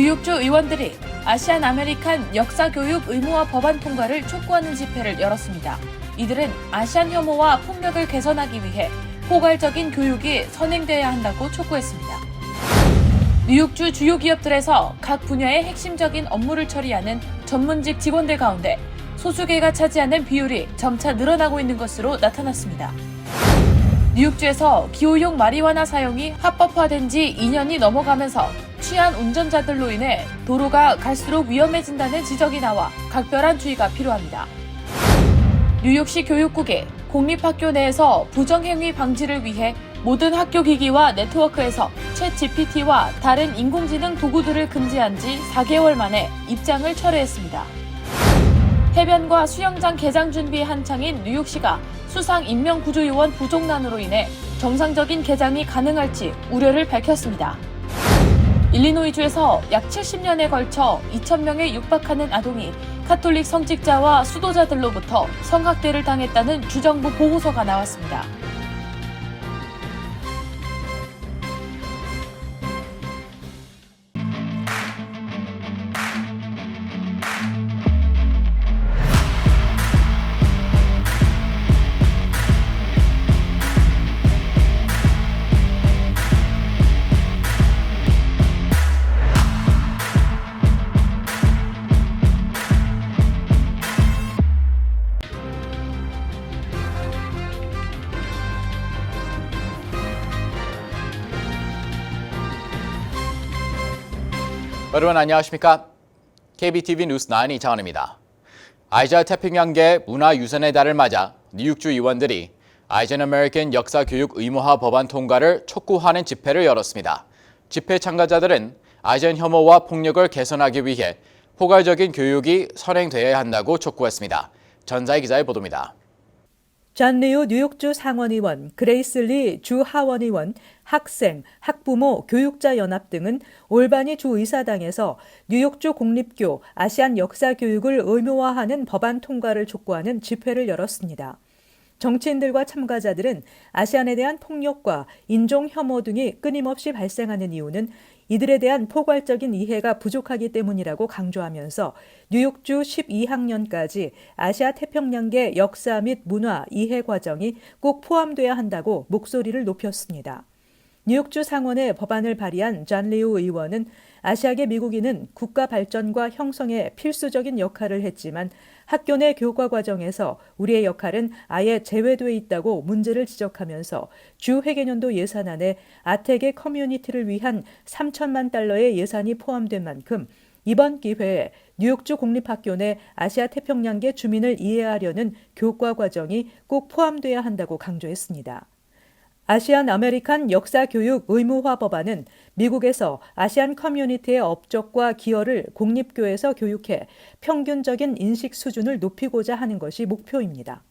뉴욕주 의원들이 아시안 아메리칸 역사교육 의무화 법안 통과를 촉구하는 집회를 열었습니다. 이들은 아시안 혐오와 폭력을 개선하기 위해 포괄적인 교육이 선행돼야 한다고 촉구했습니다. 뉴욕주 주요 기업들에서 각 분야의 핵심적인 업무를 처리하는 전문직 직원들 가운데 소수계가 차지하는 비율이 점차 늘어나고 있는 것으로 나타났습니다. 뉴욕주에서 기호용 마리화나 사용이 합법화된 지 2년이 넘어가면서 취한 운전자들로 인해 도로가 갈수록 위험해진다는 지적이 나와 각별한 주의가 필요합니다. 뉴욕시 교육국이 공립학교 내에서 부정행위 방지를 위해 모든 학교 기기와 네트워크에서 챗GPT와 다른 인공지능 도구들을 금지한 지 4개월 만에 입장을 철회했습니다. 해변과 수영장 개장 준비 한창인 뉴욕시가 수상 인명구조요원 부족난으로 인해 정상적인 개장이 가능할지 우려를 밝혔습니다. 일리노이주에서 약 70년에 걸쳐 2,000명에 육박하는 아동이 카톨릭 성직자와 수도자들로부터 성학대를 당했다는 주정부 보고서가 나왔습니다. 여러분 안녕하십니까? KBTV 뉴스 9 이창원입니다. 아시아 태평양계 문화유산의 달을 맞아 뉴욕주 의원들이 아시안 아메리칸 역사교육 의무화 법안 통과를 촉구하는 집회를 열었습니다. 집회 참가자들은 아시안 혐오와 폭력을 개선하기 위해 포괄적인 교육이 선행돼야 한다고 촉구했습니다. 전자희 기자의 보도입니다. 존 리우 뉴욕주 상원의원, 그레이스 리 주 하원의원, 학생, 학부모, 교육자 연합 등은 올바니 주의사당에서 뉴욕주 공립교 아시안 역사교육을 의무화하는 법안 통과를 촉구하는 집회를 열었습니다. 정치인들과 참가자들은 아시안에 대한 폭력과 인종 혐오 등이 끊임없이 발생하는 이유는 이들에 대한 포괄적인 이해가 부족하기 때문이라고 강조하면서 뉴욕주 12학년까지 아시아 태평양계 역사 및 문화 이해 과정이 꼭 포함돼야 한다고 목소리를 높였습니다. 뉴욕주 상원의 법안을 발의한 존 리우 의원은 아시아계 미국인은 국가 발전과 형성에 필수적인 역할을 했지만 학교 내 교과 과정에서 우리의 역할은 아예 제외돼 있다고 문제를 지적하면서 주 회계년도 예산안에 아태계 커뮤니티를 위한 3천만 달러의 예산이 포함된 만큼 이번 기회에 뉴욕주 공립학교 내 아시아 태평양계 주민을 이해하려는 교과 과정이 꼭 포함돼야 한다고 강조했습니다. 아시안 아메리칸 역사교육 의무화 법안은 미국에서 아시안 커뮤니티의 업적과 기여를 공립교에서 교육해 평균적인 인식 수준을 높이고자 하는 것이 목표입니다.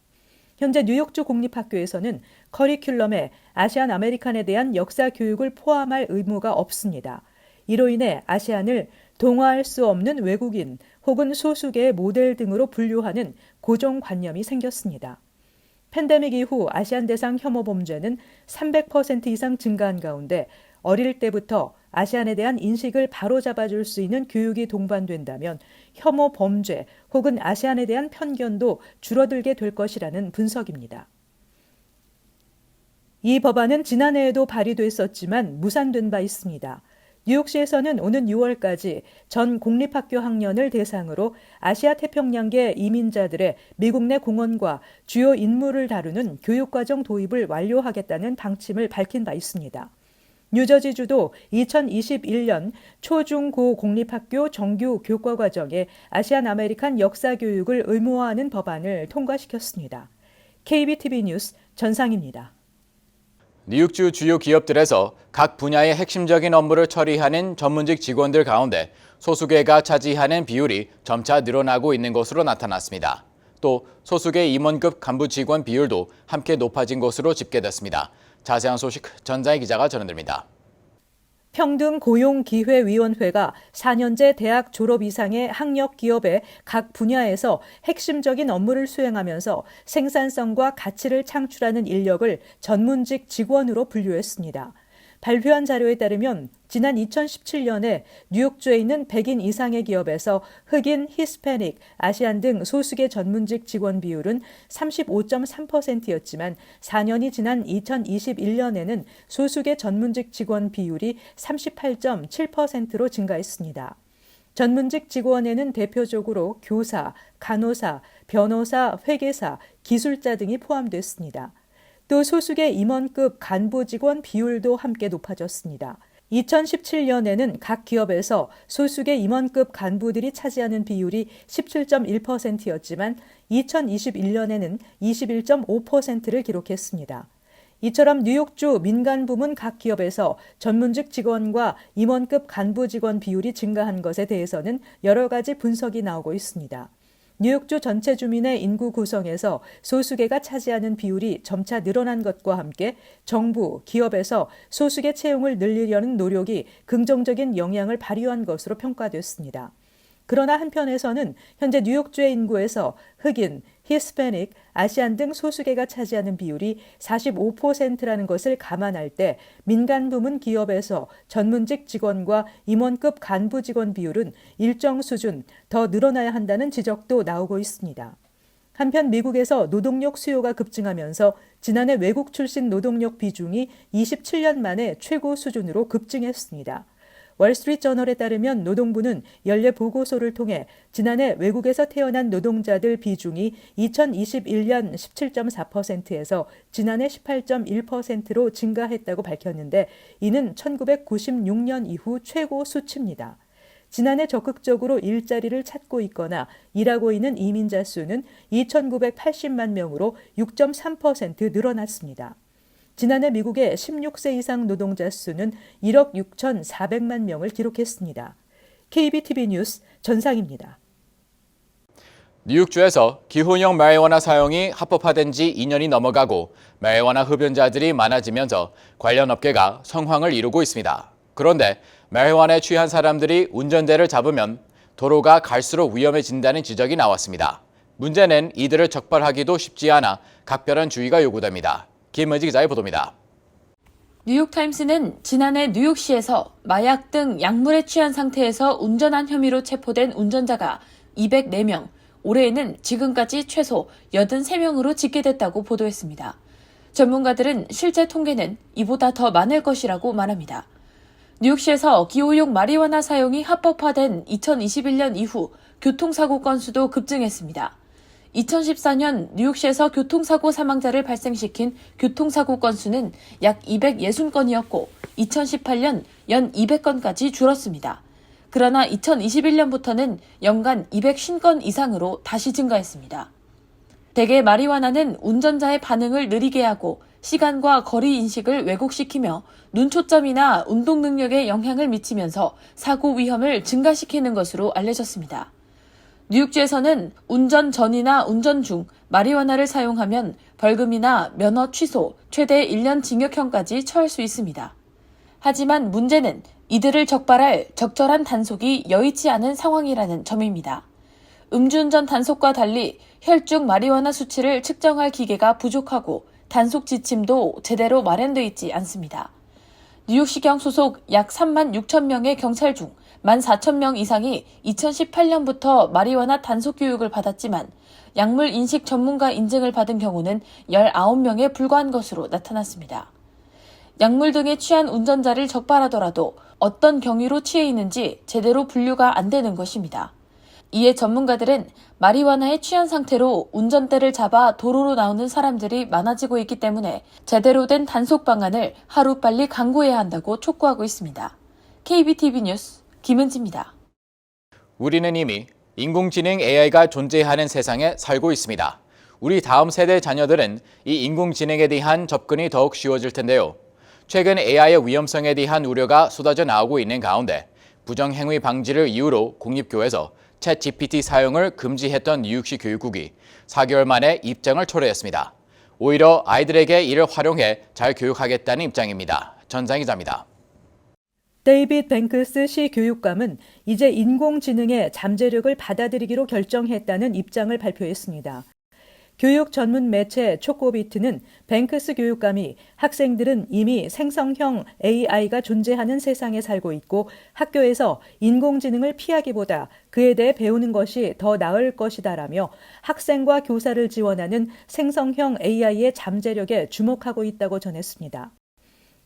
현재 뉴욕주 공립학교에서는 커리큘럼에 아시안 아메리칸에 대한 역사교육을 포함할 의무가 없습니다. 이로 인해 아시안을 동화할 수 없는 외국인 혹은 소수계의 모델 등으로 분류하는 고정관념이 생겼습니다. 팬데믹 이후 아시안 대상 혐오 범죄는 300% 이상 증가한 가운데 어릴 때부터 아시안에 대한 인식을 바로잡아줄 수 있는 교육이 동반된다면 혐오 범죄 혹은 아시안에 대한 편견도 줄어들게 될 것이라는 분석입니다. 이 법안은 지난해에도 발의됐었지만 무산된 바 있습니다. 뉴욕시에서는 오는 6월까지 전 공립학교 학년을 대상으로 아시아 태평양계 이민자들의 미국 내 공헌과 주요 인물을 다루는 교육과정 도입을 완료하겠다는 방침을 밝힌 바 있습니다. 뉴저지주도 2021년 초중고 공립학교 정규 교과과정에 아시안 아메리칸 역사교육을 의무화하는 법안을 통과시켰습니다. KBTV 뉴스 전상입니다. 뉴욕주 주요 기업들에서 각 분야의 핵심적인 업무를 처리하는 전문직 직원들 가운데 소수계가 차지하는 비율이 점차 늘어나고 있는 것으로 나타났습니다. 또 소수계 임원급 간부 직원 비율도 함께 높아진 것으로 집계됐습니다. 자세한 소식 전자희 기자가 전해드립니다. 평등고용기회위원회가 4년제 대학 졸업 이상의 학력 기업의 각 분야에서 핵심적인 업무를 수행하면서 생산성과 가치를 창출하는 인력을 전문직 직원으로 분류했습니다. 발표한 자료에 따르면 지난 2017년에 뉴욕주에 있는 100인 이상의 기업에서 흑인, 히스패닉, 아시안 등 소수계 전문직 직원 비율은 35.3%였지만 4년이 지난 2021년에는 소수계 전문직 직원 비율이 38.7%로 증가했습니다. 전문직 직원에는 대표적으로 교사, 간호사, 변호사, 회계사, 기술자 등이 포함됐습니다. 또 소수계 임원급 간부 직원 비율도 함께 높아졌습니다. 2017년에는 각 기업에서 소수계 임원급 간부들이 차지하는 비율이 17.1%였지만 2021년에는 21.5%를 기록했습니다. 이처럼 뉴욕주 민간부문 각 기업에서 전문직 직원과 임원급 간부 직원 비율이 증가한 것에 대해서는 여러 가지 분석이 나오고 있습니다. 뉴욕주 전체 주민의 인구 구성에서 소수계가 차지하는 비율이 점차 늘어난 것과 함께 정부, 기업에서 소수계 채용을 늘리려는 노력이 긍정적인 영향을 발휘한 것으로 평가됐습니다. 그러나 한편에서는 현재 뉴욕주의 인구에서 흑인, 히스패닉, 아시안 등 소수계가 차지하는 비율이 45%라는 것을 감안할 때 민간 부문 기업에서 전문직 직원과 임원급 간부 직원 비율은 일정 수준 더 늘어나야 한다는 지적도 나오고 있습니다. 한편 미국에서 노동력 수요가 급증하면서 지난해 외국 출신 노동력 비중이 27년 만에 최고 수준으로 급증했습니다. 월스트리트저널에 따르면 노동부는 연례 보고서를 통해 지난해 외국에서 태어난 노동자들 비중이 2021년 17.4%에서 지난해 18.1%로 증가했다고 밝혔는데 이는 1996년 이후 최고 수치입니다. 지난해 적극적으로 일자리를 찾고 있거나 일하고 있는 이민자 수는 2,980만 명으로 6.3% 늘어났습니다. 지난해 미국의 16세 이상 노동자 수는 1억 6,400만 명을 기록했습니다. KBTV 뉴스 전상입니다. 뉴욕주에서 기혼형 마리화나 사용이 합법화된 지 2년이 넘어가고 마리화나 흡연자들이 많아지면서 관련 업계가 성황을 이루고 있습니다. 그런데 마리화나에 취한 사람들이 운전대를 잡으면 도로가 갈수록 위험해진다는 지적이 나왔습니다. 문제는 이들을 적발하기도 쉽지 않아 각별한 주의가 요구됩니다. 김은지 기자의 보도입니다. 뉴욕타임스는 지난해 뉴욕시에서 마약 등 약물에 취한 상태에서 운전한 혐의로 체포된 운전자가 204명, 올해에는 지금까지 최소 83명으로 집계됐다고 보도했습니다. 전문가들은 실제 통계는 이보다 더 많을 것이라고 말합니다. 뉴욕시에서 기호용 마리화나 사용이 합법화된 2021년 이후 교통사고 건수도 급증했습니다. 2014년 뉴욕시에서 교통사고 사망자를 발생시킨 교통사고 건수는 약 260건이었고 2018년 연 200건까지 줄었습니다. 그러나 2021년부터는 연간 250건 이상으로 다시 증가했습니다. 대개 마리화나는 운전자의 반응을 느리게 하고 시간과 거리 인식을 왜곡시키며 눈초점이나 운동 능력에 영향을 미치면서 사고 위험을 증가시키는 것으로 알려졌습니다. 뉴욕주에서는 운전 전이나 운전 중 마리화나를 사용하면 벌금이나 면허 취소, 최대 1년 징역형까지 처할 수 있습니다. 하지만 문제는 이들을 적발할 적절한 단속이 여의치 않은 상황이라는 점입니다. 음주운전 단속과 달리 혈중 마리화나 수치를 측정할 기계가 부족하고 단속 지침도 제대로 마련되어 있지 않습니다. 뉴욕시경 소속 약 3만 6천 명의 경찰 중 14,000명 이상이 2018년부터 마리화나 단속 교육을 받았지만 약물 인식 전문가 인증을 받은 경우는 19명에 불과한 것으로 나타났습니다. 약물 등에 취한 운전자를 적발하더라도 어떤 경위로 취해 있는지 제대로 분류가 안 되는 것입니다. 이에 전문가들은 마리화나에 취한 상태로 운전대를 잡아 도로로 나오는 사람들이 많아지고 있기 때문에 제대로 된 단속 방안을 하루빨리 강구해야 한다고 촉구하고 있습니다. KBTV 뉴스 김은지입니다. 우리는 이미 인공지능 AI가 존재하는 세상에 살고 있습니다. 우리 다음 세대 자녀들은 이 인공지능에 대한 접근이 더욱 쉬워질 텐데요. 최근 AI의 위험성에 대한 우려가 쏟아져 나오고 있는 가운데 부정행위 방지를 이유로 공립교에서 챗GPT 사용을 금지했던 뉴욕시 교육국이 4개월 만에 입장을 초래했습니다. 오히려 아이들에게 이를 활용해 잘 교육하겠다는 입장입니다. 전상 기자입니다. 데이빗 뱅크스 시 교육감은 이제 인공지능의 잠재력을 받아들이기로 결정했다는 입장을 발표했습니다. 교육 전문 매체 초코비트는 뱅크스 교육감이 학생들은 이미 생성형 AI가 존재하는 세상에 살고 있고 학교에서 인공지능을 피하기보다 그에 대해 배우는 것이 더 나을 것이다라며 학생과 교사를 지원하는 생성형 AI의 잠재력에 주목하고 있다고 전했습니다.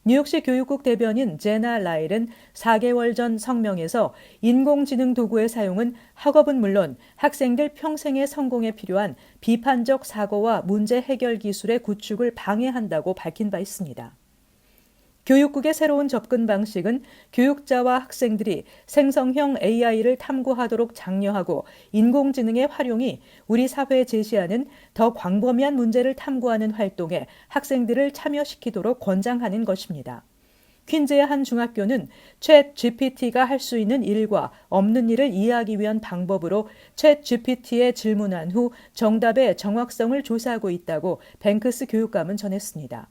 뉴욕시 교육국 대변인 제나 라일은 4개월 전 성명에서 인공지능 도구의 사용은 학업은 물론 학생들 평생의 성공에 필요한 비판적 사고와 문제 해결 기술의 구축을 방해한다고 밝힌 바 있습니다. 교육국의 새로운 접근 방식은 교육자와 학생들이 생성형 AI를 탐구하도록 장려하고 인공지능의 활용이 우리 사회에 제시하는 더 광범위한 문제를 탐구하는 활동에 학생들을 참여시키도록 권장하는 것입니다. 퀸즈의 한 중학교는 챗 GPT가 할 수 있는 일과 없는 일을 이해하기 위한 방법으로 챗 GPT에 질문한 후 정답의 정확성을 조사하고 있다고 뱅크스 교육감은 전했습니다.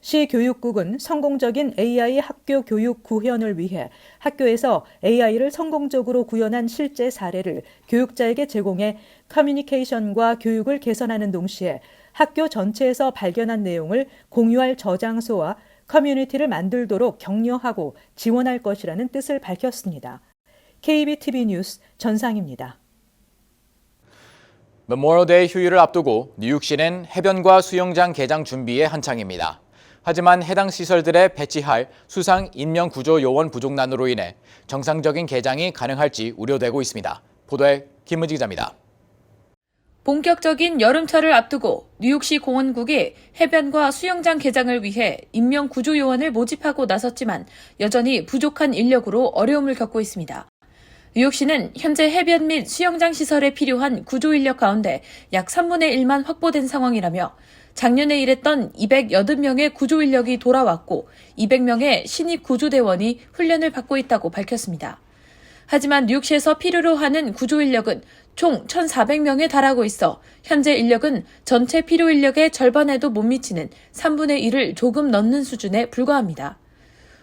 시 교육국은 성공적인 AI 학교 교육 구현을 위해 학교에서 AI를 성공적으로 구현한 실제 사례를 교육자에게 제공해 커뮤니케이션과 교육을 개선하는 동시에 학교 전체에서 발견한 내용을 공유할 저장소와 커뮤니티를 만들도록 격려하고 지원할 것이라는 뜻을 밝혔습니다. KBTV 뉴스 전상입니다. 메모리얼 데이 휴일을 앞두고 뉴욕시는 해변과 수영장 개장 준비에 한창입니다. 하지만 해당 시설들에 배치할 수상 인명 구조 요원 부족난으로 인해 정상적인 개장이 가능할지 우려되고 있습니다. 보도에 김은지 기자입니다. 본격적인 여름철을 앞두고 뉴욕시 공원국이 해변과 수영장 개장을 위해 인명 구조 요원을 모집하고 나섰지만 여전히 부족한 인력으로 어려움을 겪고 있습니다. 뉴욕시는 현재 해변 및 수영장 시설에 필요한 구조 인력 가운데 약 3분의 1만 확보된 상황이라며 작년에 일했던 280명의 구조 인력이 돌아왔고 200명의 신입 구조대원이 훈련을 받고 있다고 밝혔습니다. 하지만 뉴욕시에서 필요로 하는 구조 인력은 총 1,400명에 달하고 있어 현재 인력은 전체 필요 인력의 절반에도 못 미치는 3분의 1을 조금 넘는 수준에 불과합니다.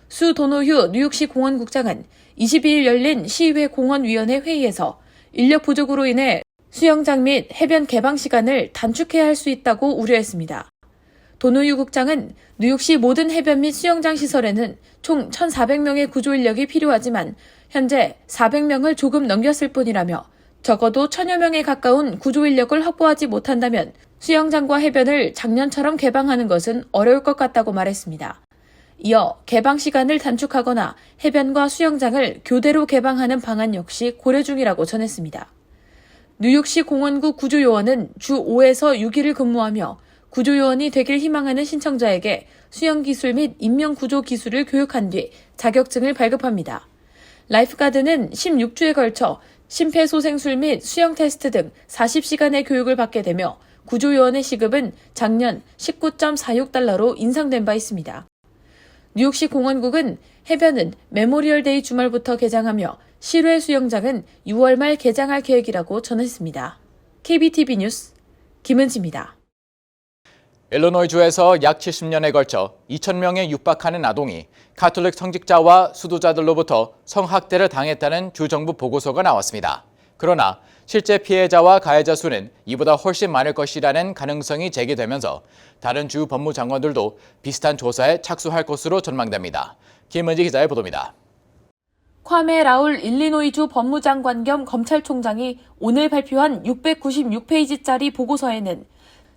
수 도노휴 뉴욕시 공원국장은 22일 열린 시의회 공원위원회 회의에서 인력 부족으로 인해 수영장 및 해변 개방 시간을 단축해야 할 수 있다고 우려했습니다. 도노휴 국장은 뉴욕시 모든 해변 및 수영장 시설에는 총 1,400명의 구조 인력이 필요하지만 현재 400명을 조금 넘겼을 뿐이라며 적어도 1,000여 명에 가까운 구조 인력을 확보하지 못한다면 수영장과 해변을 작년처럼 개방하는 것은 어려울 것 같다고 말했습니다. 이어 개방 시간을 단축하거나 해변과 수영장을 교대로 개방하는 방안 역시 고려 중이라고 전했습니다. 뉴욕시 공원국 구조요원은 주 5에서 6일을 근무하며 구조요원이 되길 희망하는 신청자에게 수영기술 및 인명구조 기술을 교육한 뒤 자격증을 발급합니다. 라이프가드는 16주에 걸쳐 심폐소생술 및 수영 테스트 등 40시간의 교육을 받게 되며 구조요원의 시급은 작년 19.46달러로 인상된 바 있습니다. 뉴욕시 공원국은 해변은 메모리얼 데이 주말부터 개장하며 실외 수영장은 6월 말 개장할 계획이라고 전했습니다. KBTV 뉴스 김은지입니다. 일리노이주에서 약 70년에 걸쳐 2,000명에 육박하는 아동이 가톨릭 성직자와 수도자들로부터 성학대를 당했다는 주정부 보고서가 나왔습니다. 그러나 실제 피해자와 가해자 수는 이보다 훨씬 많을 것이라는 가능성이 제기되면서 다른 주 법무장관들도 비슷한 조사에 착수할 것으로 전망됩니다. 김은지 기자의 보도입니다. 콰메 라울 일리노이주 법무장관 겸 검찰총장이 오늘 발표한 696페이지짜리 보고서에는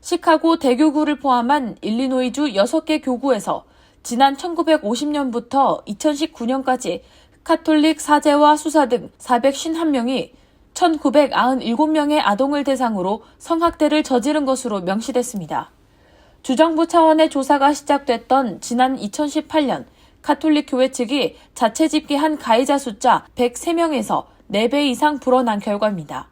시카고 대교구를 포함한 일리노이주 6개 교구에서 지난 1950년부터 2019년까지 카톨릭 사제와 수사 등 451명이 1,997명의 아동을 대상으로 성학대를 저지른 것으로 명시됐습니다. 주정부 차원의 조사가 시작됐던 지난 2018년 카톨릭 교회 측이 자체 집계한 가해자 숫자 103명에서 4배 이상 불어난 결과입니다.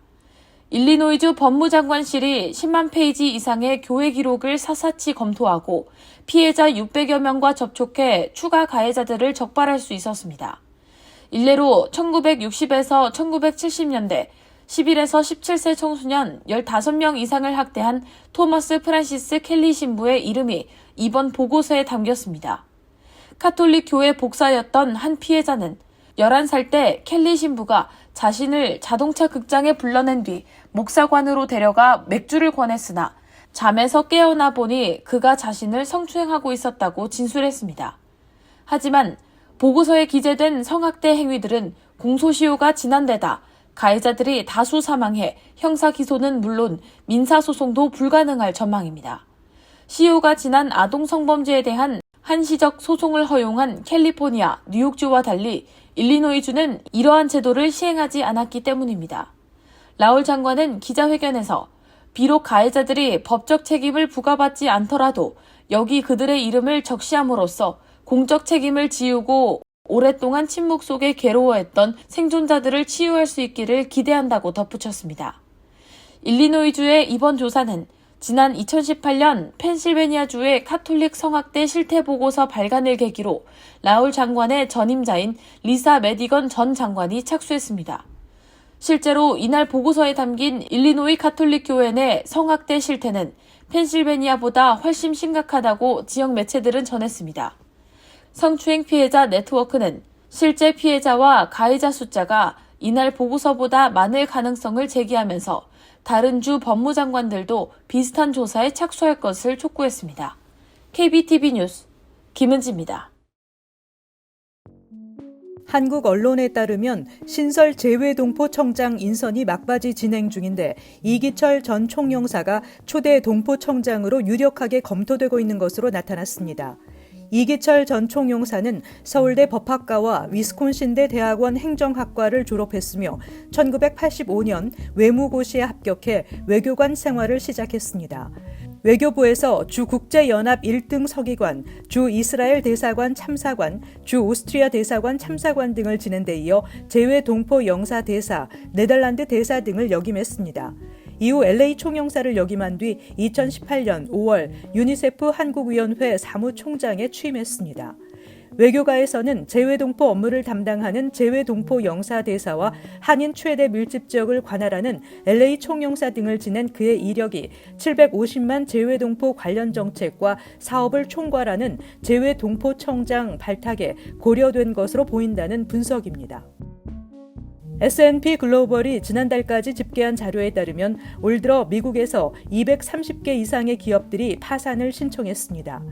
일리노이주 법무장관실이 10만 페이지 이상의 교회 기록을 샅샅이 검토하고 피해자 600여 명과 접촉해 추가 가해자들을 적발할 수 있었습니다. 일례로 1960에서 1970년대 11에서 17세 청소년 15명 이상을 학대한 토머스 프란시스 켈리 신부의 이름이 이번 보고서에 담겼습니다. 카톨릭 교회 복사였던 한 피해자는 11살 때 켈리 신부가 자신을 자동차 극장에 불러낸 뒤 목사관으로 데려가 맥주를 권했으나 잠에서 깨어나 보니 그가 자신을 성추행하고 있었다고 진술했습니다. 하지만 보고서에 기재된 성학대 행위들은 공소시효가 지난 데다 가해자들이 다수 사망해 형사기소는 물론 민사소송도 불가능할 전망입니다. 시효가 지난 아동성범죄에 대한 한시적 소송을 허용한 캘리포니아, 뉴욕주와 달리 일리노이주는 이러한 제도를 시행하지 않았기 때문입니다. 라울 장관은 기자회견에서 비록 가해자들이 법적 책임을 부과받지 않더라도 여기 그들의 이름을 적시함으로써 공적 책임을 지우고 오랫동안 침묵 속에 괴로워했던 생존자들을 치유할 수 있기를 기대한다고 덧붙였습니다. 일리노이주의 이번 조사는 지난 2018년 펜실베니아주의 카톨릭 성학대 실태보고서 발간을 계기로 라울 장관의 전임자인 리사 메디건 전 장관이 착수했습니다. 실제로 이날 보고서에 담긴 일리노이 카톨릭 교회 내 성학대 실태는 펜실베니아보다 훨씬 심각하다고 지역 매체들은 전했습니다. 성추행 피해자 네트워크는 실제 피해자와 가해자 숫자가 이날 보고서보다 많을 가능성을 제기하면서 다른 주 법무장관들도 비슷한 조사에 착수할 것을 촉구했습니다. KBTV 뉴스 김은지입니다. 한국 언론에 따르면 신설 재외동포청장 인선이 막바지 진행 중인데 이기철 전 총영사가 초대 동포청장으로 유력하게 검토되고 있는 것으로 나타났습니다. 이기철 전 총영사는 서울대 법학과와 위스콘신대 대학원 행정학과를 졸업했으며 1985년 외무고시에 합격해 외교관 생활을 시작했습니다. 외교부에서 주 국제연합 1등 서기관, 주 이스라엘 대사관 참사관, 주 오스트리아 대사관 참사관 등을 지낸 데 이어 재외 동포 영사 대사, 네덜란드 대사 등을 역임했습니다. 이후 LA 총영사를 역임한 뒤 2018년 5월 유니세프 한국위원회 사무총장에 취임했습니다. 외교가에서는 재외동포 업무를 담당하는 재외동포 영사대사와 한인 최대 밀집 지역을 관할하는 LA 총영사 등을 지낸 그의 이력이 750만 재외동포 관련 정책과 사업을 총괄하는 재외동포청장 발탁에 고려된 것으로 보인다는 분석입니다. S&P 글로벌이 지난달까지 집계한 자료에 따르면 올 들어 미국에서 230개 이상의 기업들이 파산을 신청했습니다.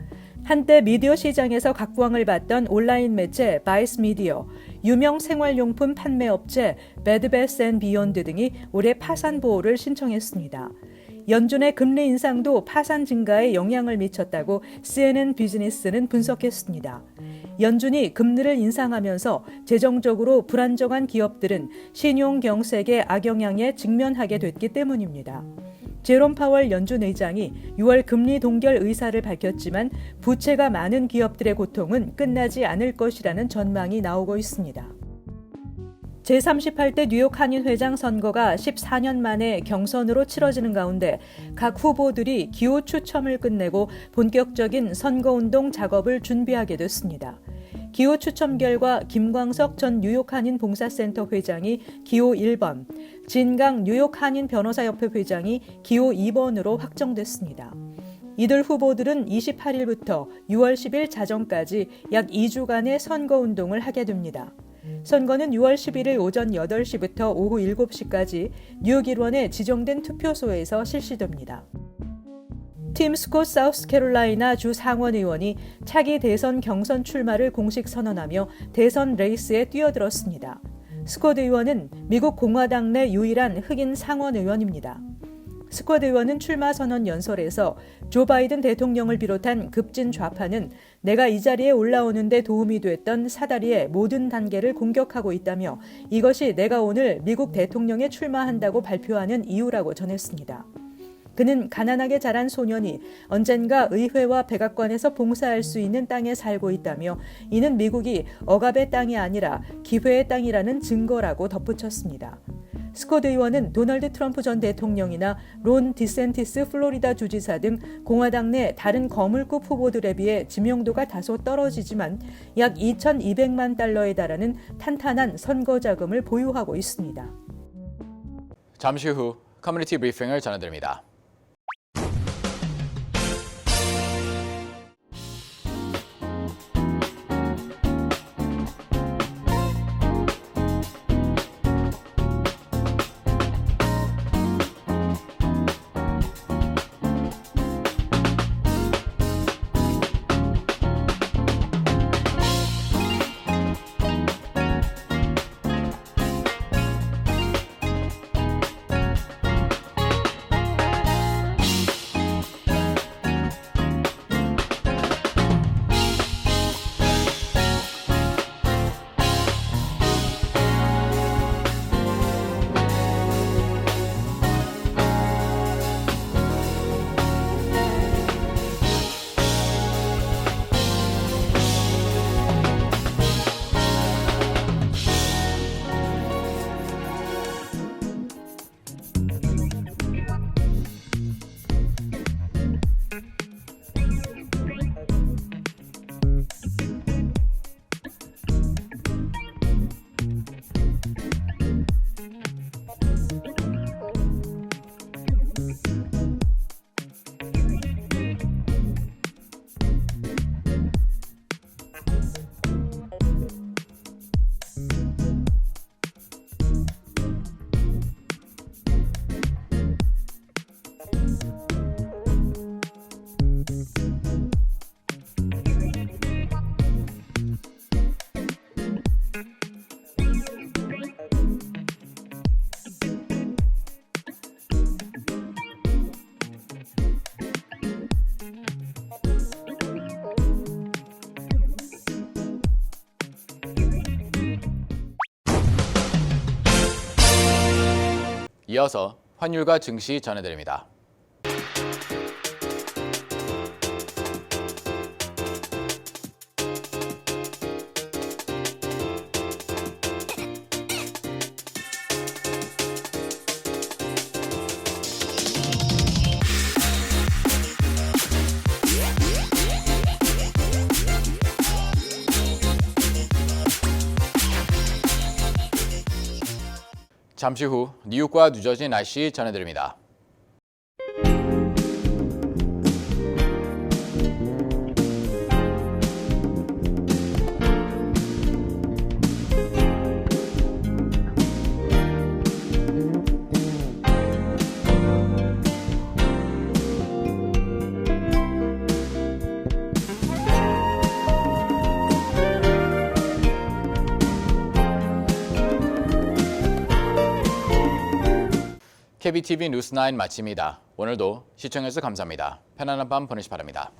한때 미디어 시장에서 각광을 받던 온라인 매체 바이스 미디어, 유명 생활용품 판매업체 베드베스앤비욘드 등이 올해 파산 보호를 신청했습니다. 연준의 금리 인상도 파산 증가에 영향을 미쳤다고 CNN 비즈니스는 분석했습니다. 연준이 금리를 인상하면서 재정적으로 불안정한 기업들은 신용 경색의 악영향에 직면하게 됐기 때문입니다. 제롬 파월 연준 의장이 6월 금리 동결 의사를 밝혔지만 부채가 많은 기업들의 고통은 끝나지 않을 것이라는 전망이 나오고 있습니다. 제38대 뉴욕 한인회장 선거가 14년 만에 경선으로 치러지는 가운데 각 후보들이 기호 추첨을 끝내고 본격적인 선거운동 작업을 준비하게 됐습니다. 기호 추첨 결과 김광석 전 뉴욕 한인 봉사센터 회장이 기호 1번, 진강 뉴욕 한인 변호사협회 회장이 기호 2번으로 확정됐습니다. 이들 후보들은 28일부터 6월 10일 자정까지 약 2주간의 선거운동을 하게 됩니다. 선거는 6월 11일 오전 8시부터 오후 7시까지 뉴욕 일원의 지정된 투표소에서 실시됩니다. 팀 스콧 사우스캐롤라이나 주 상원 의원이 차기 대선 경선 출마를 공식 선언하며 대선 레이스에 뛰어들었습니다. 스콧 의원은 미국 공화당 내 유일한 흑인 상원 의원입니다. 스콧 의원은 출마 선언 연설에서 조 바이든 대통령을 비롯한 급진 좌파는 내가 이 자리에 올라오는 데 도움이 됐던 사다리의 모든 단계를 공격하고 있다며 이것이 내가 오늘 미국 대통령에 출마한다고 발표하는 이유라고 전했습니다. 그는 가난하게 자란 소년이 언젠가 의회와 백악관에서 봉사할 수 있는 땅에 살고 있다며 이는 미국이 억압의 땅이 아니라 기회의 땅이라는 증거라고 덧붙였습니다. 스콧 의원은 도널드 트럼프 전 대통령이나 론 디센티스 플로리다 주지사 등 공화당 내 다른 거물급 후보들에 비해 지명도가 다소 떨어지지만 약 2,200만 달러에 달하는 탄탄한 선거 자금을 보유하고 있습니다. 잠시 후 커뮤니티 브리핑을 전해드립니다. 이어서 환율과 증시 전해드립니다. 잠시 후 뉴욕과 뉴저지 날씨 전해드립니다. KBTV 뉴스 9 마칩니다. 오늘도 시청해주셔서 감사합니다. 편안한 밤 보내시기 바랍니다.